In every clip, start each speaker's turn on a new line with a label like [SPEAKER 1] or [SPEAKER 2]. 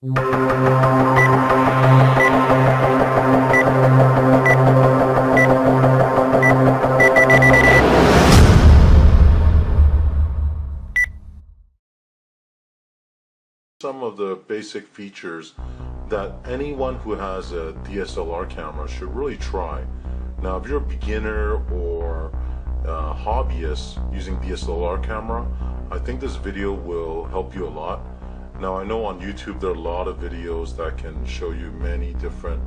[SPEAKER 1] Some of the basic features that anyone who has a DSLR camera should really try. Now, if you're a beginner or a hobbyist using DSLR camera, I think this video will help you a lot. Now, I know on YouTube there are a lot of videos that can show you many different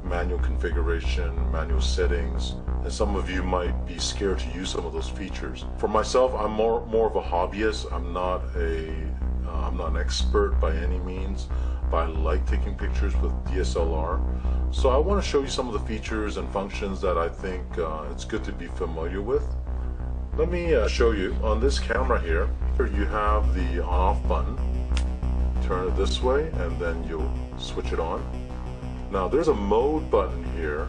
[SPEAKER 1] manual configuration, manual settings, and some of you might be scared to use some of those features. For myself, I'm more of a hobbyist. I'm not an expert by any means, but I like taking pictures with DSLR. So I want to show you some of the features and functions that I think it's good to be familiar with. Let me show you. On this camera here, you have the on-off button. Turn it this way and then you'll switch it on. Now there's a mode button here.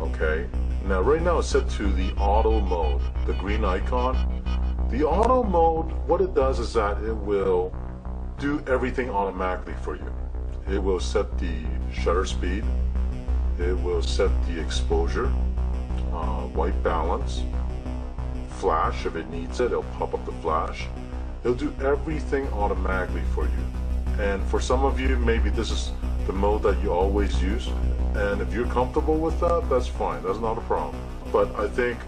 [SPEAKER 1] Okay, now right now it's set to the auto mode, the green icon. The auto mode, what it does is that it will do everything automatically for you. It will set the shutter speed, it will set the exposure, white balance, flash if it needs it, it'll pop up the flash. It'll do everything automatically for you. And for some of you, maybe this is the mode that you always use, and if you're comfortable with that, that's fine, that's not a problem. But I think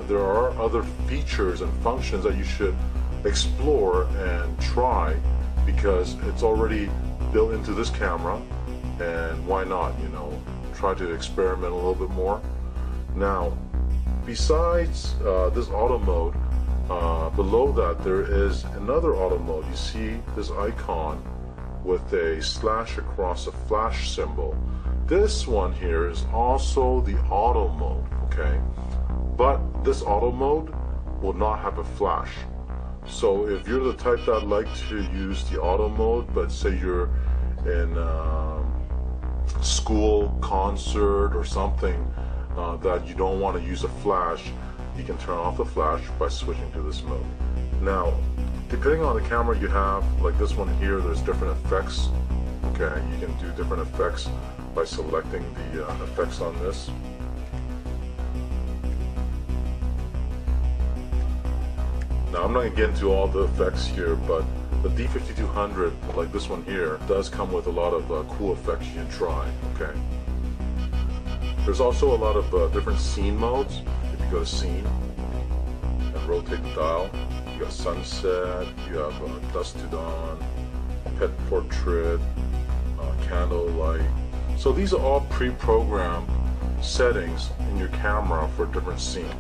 [SPEAKER 1] there are other features and functions that you should explore and try, because it's already built into this camera, and why not, you know, try to experiment a little bit more. Now, besides this auto mode, below that there is another auto mode. You see this icon with a slash across a flash symbol. This one here is also the auto mode, okay? But this auto mode will not have a flash. So if you're the type that like to use the auto mode, but say you're in school, concert or something that you don't want to use a flash, you can turn off the flash by switching to this mode. Now, depending on the camera you have, like this one here, there's different effects. Okay, you can do different effects by selecting the effects on this. Now, I'm not going to get into all the effects here, but the D5200, like this one here, does come with a lot of cool effects you can try, okay? There's also a lot of different scene modes. If you go to scene and rotate the dial, you got sunset, you have dusk to dawn, pet portrait, candlelight. So these are all pre-programmed settings in your camera for different scenes.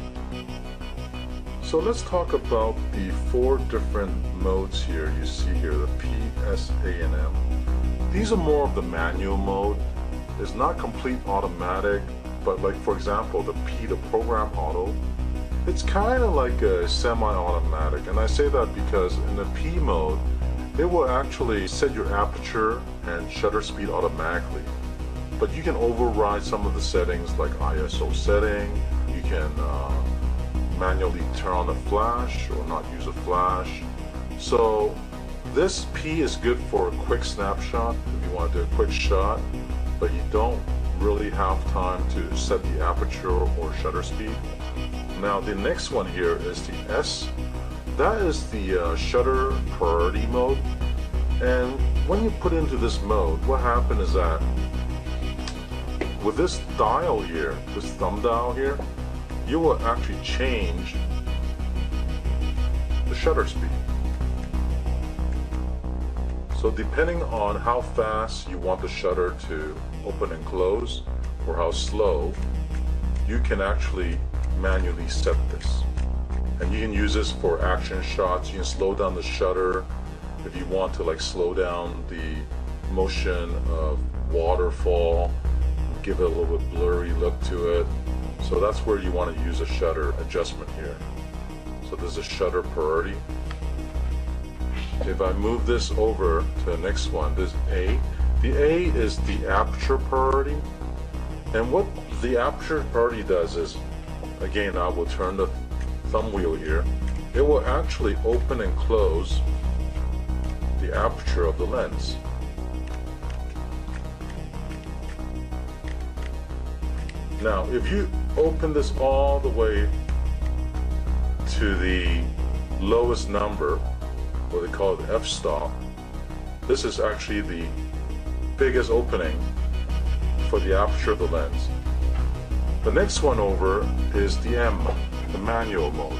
[SPEAKER 1] So let's talk about the 4 different modes here. You see here the P, S, A, and M. These are more of the manual mode. It's not complete automatic, but like for example the P, the program auto, it's kind of like a semi-automatic. And I say that because in the P mode, it will actually set your aperture and shutter speed automatically. But you can override some of the settings like ISO setting. You can manually turn on the flash or not use a flash. So this P is good for a quick snapshot if you want to do a quick shot, but you don't really have time to set the aperture or shutter speed. Now the next one here is the S. That is the shutter priority mode. And when you put into this mode, what happens is that with this dial here, this thumb dial here, you will actually change the shutter speed. So depending on how fast you want the shutter to open and close, or how slow, you can actually manually set this. And you can use this for action shots. You can slow down the shutter if you want to, like slow down the motion of waterfall, give it a little bit blurry look to it. So that's where you want to use a shutter adjustment here. So there's a shutter priority. If I move this over to the next one, this A. The A is the aperture priority. And what the aperture priority does is, again, I will turn the thumb wheel here. It will actually open and close the aperture of the lens. Now, if you open this all the way to the lowest number, what they call it f-stop, this is actually the biggest opening for the aperture of the lens. The next one over is the M, the manual mode.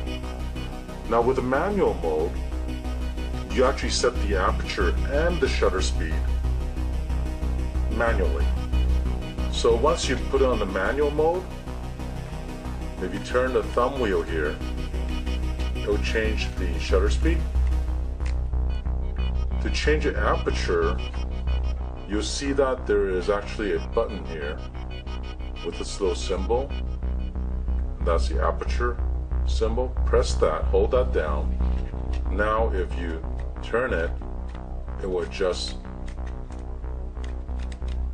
[SPEAKER 1] Now with the manual mode, you actually set the aperture and the shutter speed manually. So once you put it on the manual mode, if you turn the thumb wheel here, it will change the shutter speed. To change the aperture, you'll see that there is actually a button here with this little symbol. That's the aperture symbol. Press that, hold that down. Now if you turn it, it will adjust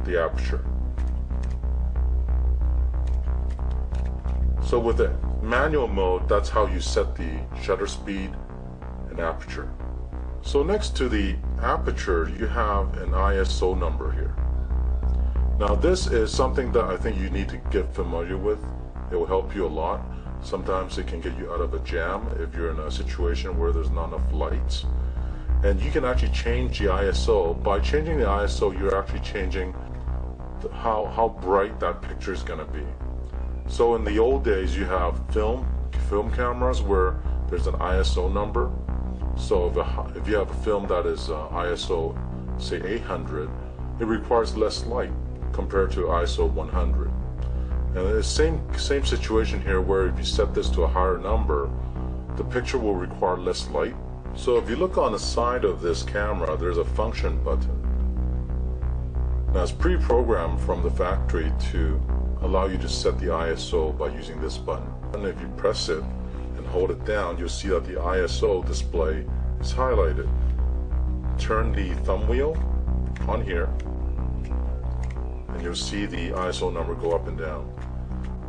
[SPEAKER 1] the aperture. So with the manual mode, that's how you set the shutter speed and aperture. So next to the aperture, you have an ISO number here. Now this is something that I think you need to get familiar with. It will help you a lot. Sometimes it can get you out of a jam if you're in a situation where there's not enough lights. And you can actually change the ISO. By changing the ISO, you're actually changing how bright that picture is going to be. So in the old days, you have film cameras where there's an ISO number. So if you have a film that is ISO, say 800, it requires less light compared to ISO 100. And the same situation here, where if you set this to a higher number, the picture will require less light. So if you look on the side of this camera, there's a function button. Now it's pre-programmed from the factory to allow you to set the ISO by using this button. And if you press it and hold it down, you'll see that the ISO display is highlighted. Turn the thumb wheel on here, and you'll see the ISO number go up and down.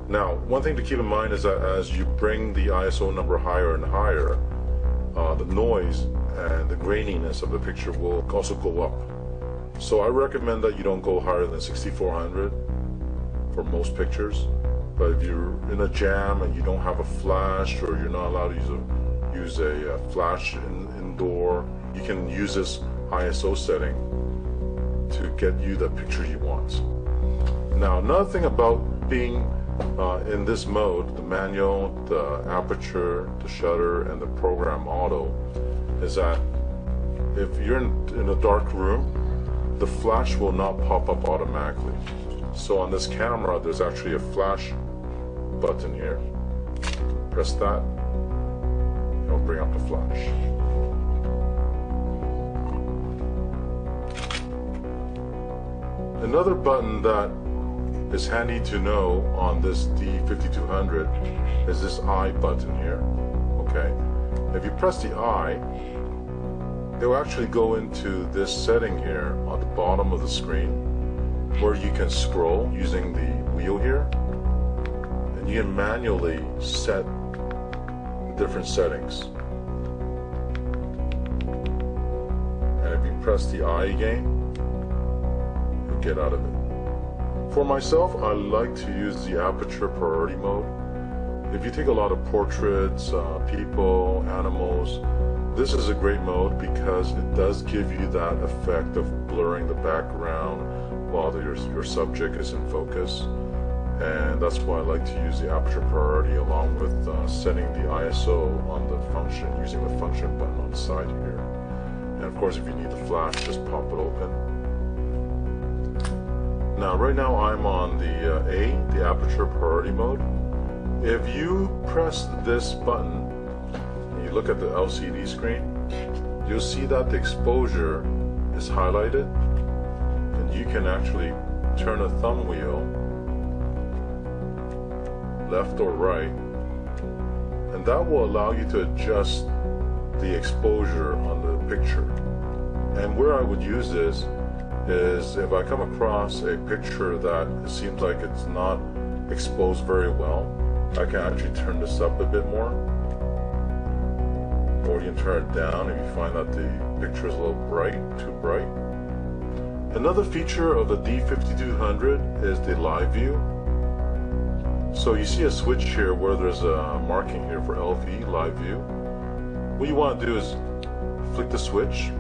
[SPEAKER 1] Now, one thing to keep in mind is that as you bring the ISO number higher and higher, the noise and the graininess of the picture will also go up. So I recommend that you don't go higher than 6400 for most pictures. But if you're in a jam and you don't have a flash, or you're not allowed to use a flash indoor, you can use this ISO setting to get you the picture you want. Now, another thing about being in this mode, the manual, the aperture, the shutter, and the program auto, is that if you're in a dark room, the flash will not pop up automatically. So on this camera, there's actually a flash button here. Press that, it'll bring up the flash. Another button that is handy to know on this D5200 is this I button here. Okay, if you press the I, it will actually go into this setting here on the bottom of the screen, where you can scroll using the wheel here, and you can manually set different settings. And if you press the I again, you get out of it. For myself, I like to use the aperture priority mode. If you take a lot of portraits, people, animals, this is a great mode because it does give you that effect of blurring the background while your subject is in focus. And that's why I like to use the aperture priority along with setting the ISO on the function, using the function button on the side here. And of course, if you need the flash, just pop it open. Now, right now I'm on the aperture priority mode. If you press this button, and you look at the LCD screen, you'll see that the exposure is highlighted, and you can actually turn a thumb wheel left or right, and that will allow you to adjust the exposure on the picture. And where I would use this is if I come across a picture that it seems like it's not exposed very well, I can actually turn this up a bit more, or you can turn it down if you find that the picture is a little bright, too bright. Another feature of the D5200 is the live view. So you see a switch here where there's a marking here for LV, live view. What you want to do is flick the switch,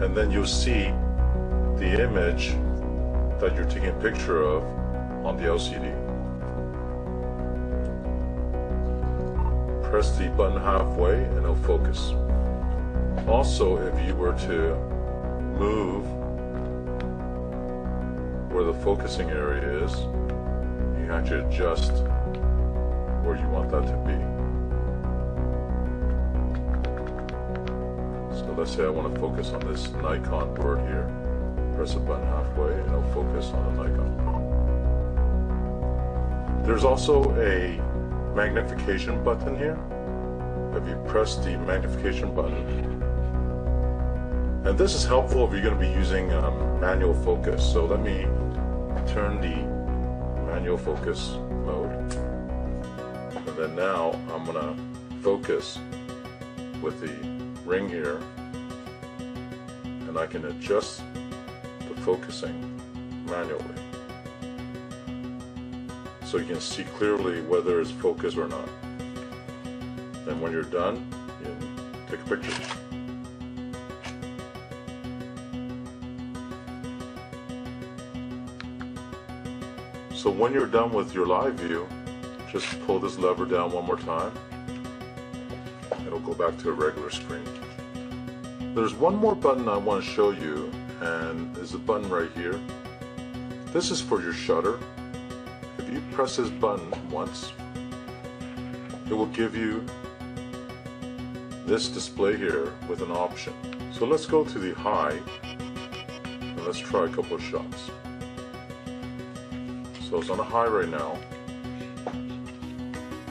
[SPEAKER 1] and then you'll see the image that you're taking a picture of on the LCD. Press the button halfway and it'll focus. Also, if you were to move where the focusing area is, you can actually adjust where you want that to be. So let's say I want to focus on this Nikon word here. Press the button halfway and it'll focus on the Nikon. There's also a magnification button here. If you press the magnification button, and this is helpful if you're going to be using manual focus. So let me turn the manual focus mode, and then now I'm going to focus with the ring here, and I can adjust the focusing manually, so you can see clearly whether it's focused or not. And when you're done, you can take a picture. So when you're done with your live view, just pull this lever down one more time. It'll go back to a regular screen. There's one more button I want to show you, and there's a button right here. This is for your shutter. If you press this button once, it will give you this display here with an option. So let's go to the high, and let's try a couple of shots. So it's on a high right now.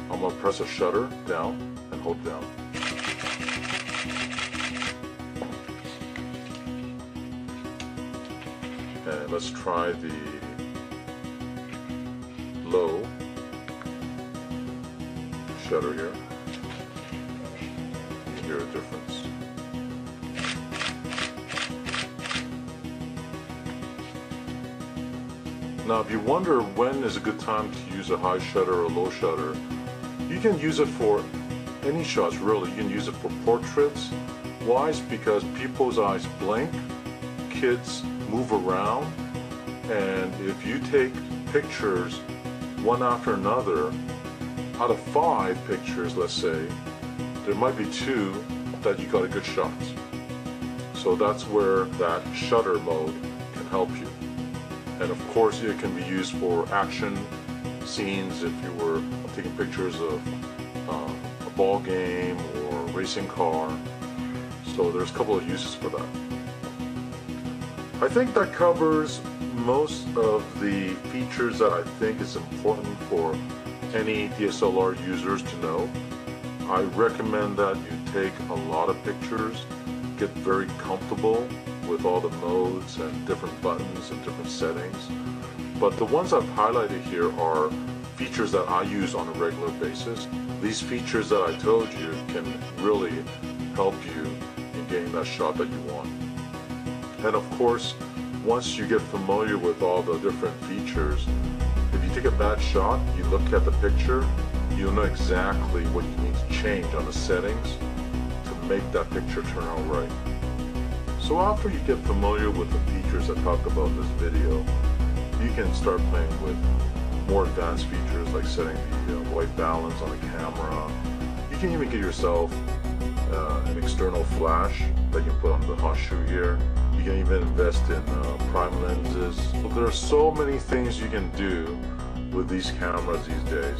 [SPEAKER 1] I'm going to press a shutter down and hold down. And let's try the low shutter here. You can hear a difference. Now, if you wonder when is a good time to use a high shutter or a low shutter, you can use it for any shots, really. You can use it for portraits. Why? It's because people's eyes blink, kids move around, and if you take pictures one after another, out of 5 pictures, let's say, there might be 2 that you got a good shot. So that's where that shutter mode can help you. And of course, it can be used for action scenes if you were taking pictures of a ball game or a racing car. So there's a couple of uses for that. I think that covers most of the features that I think is important for any DSLR users to know. I recommend that you take a lot of pictures, get very comfortable with all the modes and different buttons and different settings. But the ones I've highlighted here are features that I use on a regular basis. These features that I told you can really help you in getting that shot that you want. And of course, once you get familiar with all the different features, if you take a bad shot, you look at the picture, you'll know exactly what you need to change on the settings to make that picture turn out right. So after you get familiar with the features I talked about in this video, you can start playing with more advanced features like setting the white balance on the camera. You can even get yourself an external flash that you can put on the hot shoe here. You can even invest in prime lenses. So there are so many things you can do with these cameras these days.